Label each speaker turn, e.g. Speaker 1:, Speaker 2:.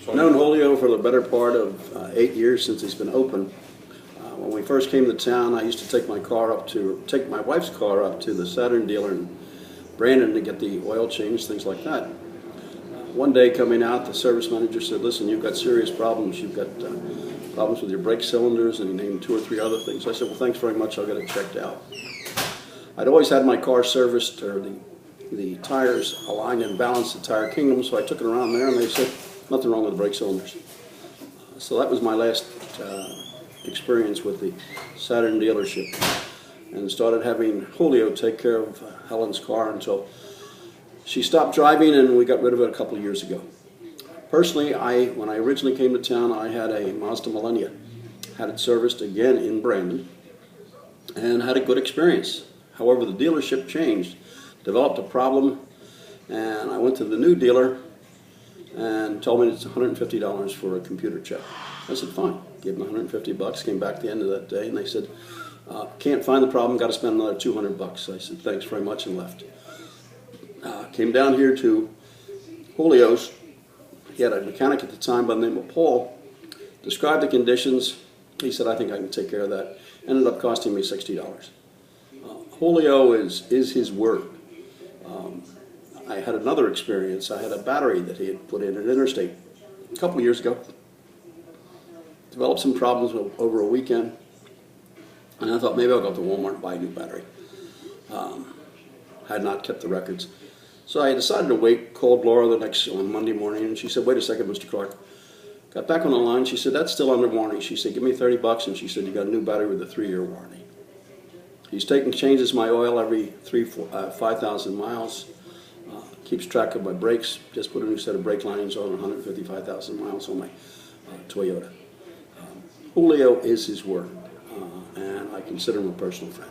Speaker 1: I've known Julio for the better part of 8 years since he's been open. When we first came to town, I used to take my wife's car up to the Saturn dealer in Brandon to get the oil changed, things like that. One day coming out, the service manager said, "Listen, you've got serious problems. You've got problems with your brake cylinders," and he named 2 or 3 other things. I said, "Well, thanks very much. I'll get it checked out." I'd always had my car serviced, or the tires aligned and balanced at Tire Kingdom, so I took it around there, and they said nothing wrong with the brake cylinders. So that was my last experience with the Saturn dealership, and started having Julio take care of Helen's car until she stopped driving, and we got rid of it a couple of years ago. Personally, when I originally came to town, I had a Mazda Millennia. Had it serviced again in Brandon, and had a good experience. However, the dealership changed, developed a problem, and I went to the new dealer and told me it's $150 for a computer check. I said, fine. Gave them $150, came back at the end of that day, and they said, can't find the problem, got to spend another $200. I said, thanks very much, and left. Came down here to Julio's. He had a mechanic at the time by the name of Paul. Described the conditions. He said, I think I can take care of that. Ended up costing me $60. Julio is his word. I had another experience. I had a battery that he had put in at Interstate a couple of years ago. Developed some problems over a weekend, and I thought maybe I'll go to Walmart and buy a new battery. Had not kept the records. So I decided to wait, called Laura on Monday morning, and she said, wait a second, Mr. Clark. Got back on the line, she said, that's still under warranty. She said, give me $30, and she said, you got a new battery with a 3-year warranty. He's changes my oil every 5,000 miles. Keeps track of my brakes. Just put a new set of brake linings on 155,000 miles on my Toyota. Julio is his word, and I consider him a personal friend.